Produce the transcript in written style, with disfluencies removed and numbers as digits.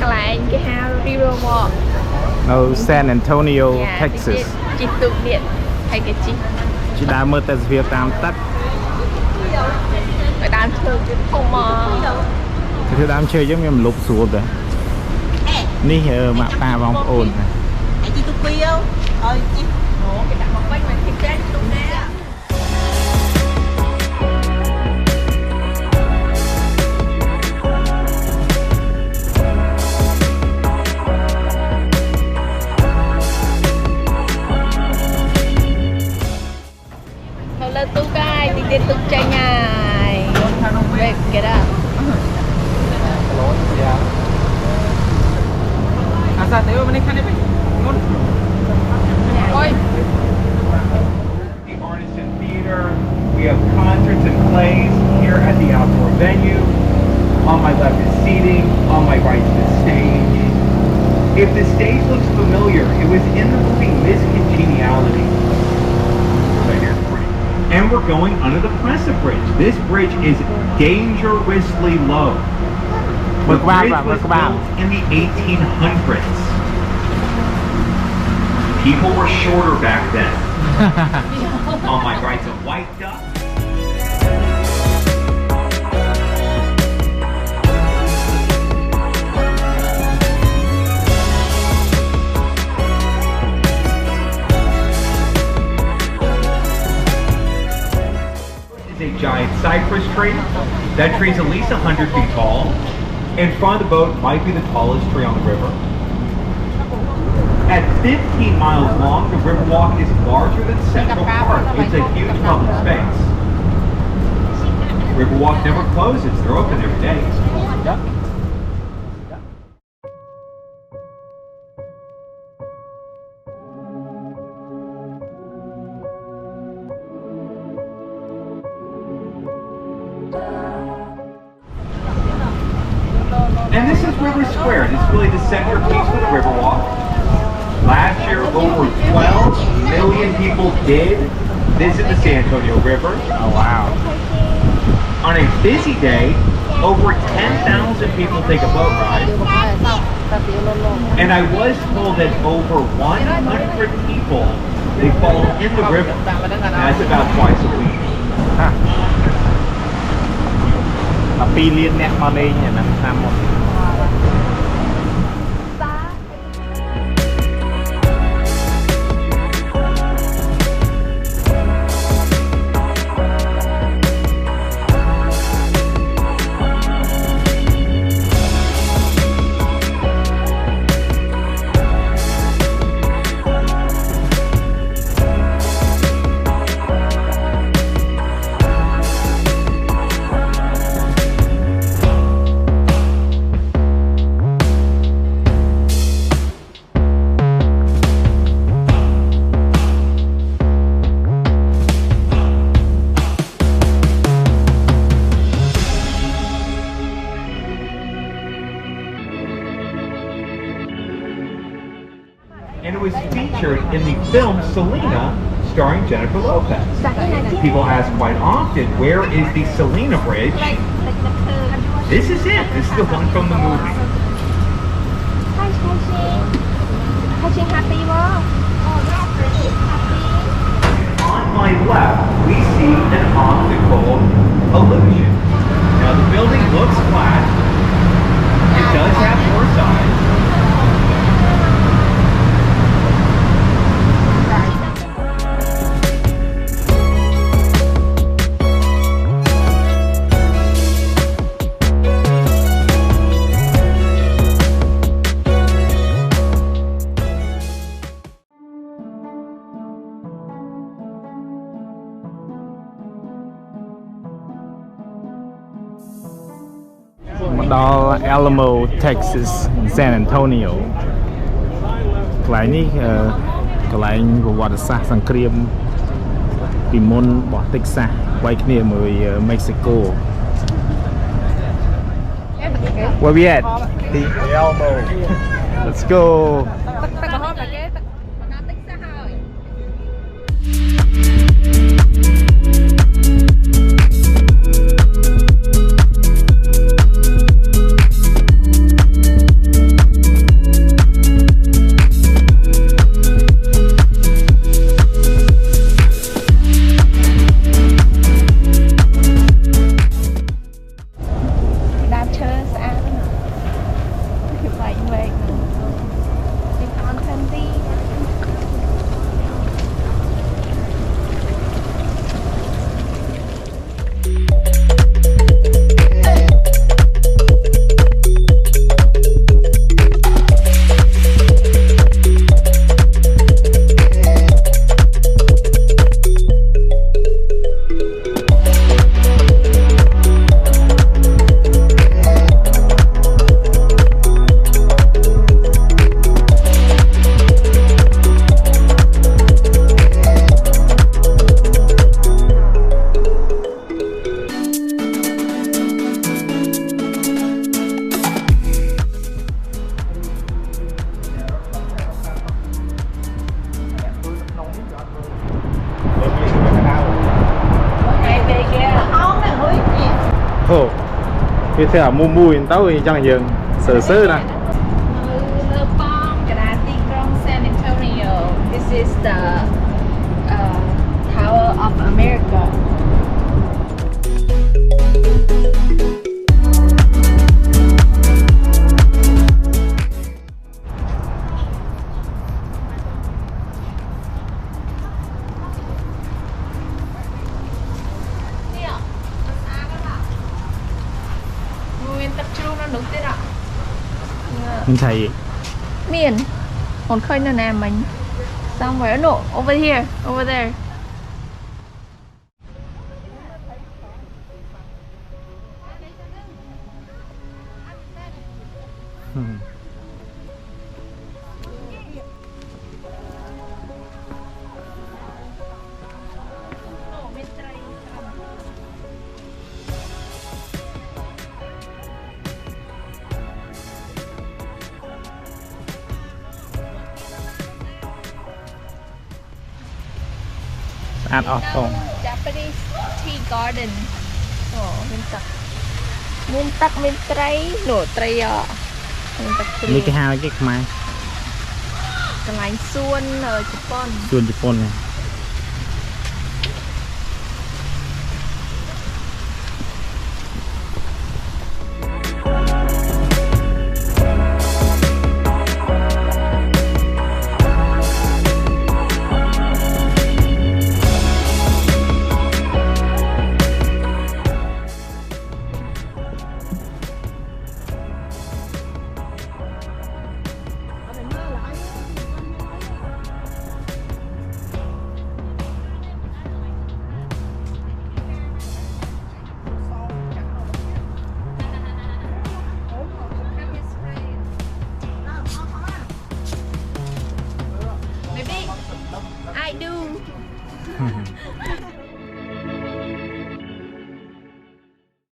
lại cái Riverwalk no San Antonio, yeah, Texas. Chị tự điện hay cái chị đã mơ tới Việt Nam tắt. Ở đám chơi chứ không mà. Thì đám chơi giống như mình lục xuống rồi. Ní mà ba vòng ồn. Chị tụi Pi không? Chị. Cái đám bóng bánh mình thì chết tụi nè. Tu cái đi tiếp tục chạy nhảy về cái đó Asa tayo mana kan ni? ôi The Artisan Theater. We have concerts and plays here at the outdoor venue. On my left is seating. On my right is the stage. If the stage looks familiar, it was in the movie Miss Congeniality. And we're going under the Presa Bridge. This bridge is dangerously low. The bridge was built in the 1800s. People were shorter back then. On my right's a white duck. A giant cypress tree. That tree is at least 100 feet tall. In front of the boat might be the tallest tree on the river. At 15 miles long, the Riverwalk is larger than Central Park. It's a huge public space. Riverwalk never closes. They're open every day. And this is River Square. This is really the centerpiece for the Riverwalk. Last year, over 12 million people did visit the San Antonio River. Oh, wow. On a busy day, over 10,000 people take a boat ride. And I was told that over 100 people, they fall in the river. That's about twice a week. A billion net money and I'm And it was featured in the film Selena, starring Jennifer Lopez. People ask quite often, where is the Selena Bridge? This is it. This is the one from the movie. On my left, we see an optical illusion. Now the building looks flat. It does have more size. Alamo, Texas, San Antonio. កន្លែងនេះកន្លែងប្រវត្តិសាស្ត្រសង្គ្រាមពីមុនរបស់ Texas វាយគ្នាមួយ Mexico. Where we at? The Alamo. Let's go. វាធ្វើអាមូមមួយទៅអញ្ចឹងយើងសើសើណា លើប៉ងកណ្ដាលទីក្រុង San Antonio. This is the Tower of America. មានទឹកជ្រោះនៅនោះទៀតអត់ មានថៃ មានអូនឃើញនៅណាមិញ somewhere no over here over there ស្អាតអស់ផង Japanese tea garden អូមានទឹកមានត្រីនោះត្រីមានទឹកជ្រោះ នេះគេហៅគេខ្មែរ កន្លែងសួនជប៉ុន សួនជប៉ុននេះ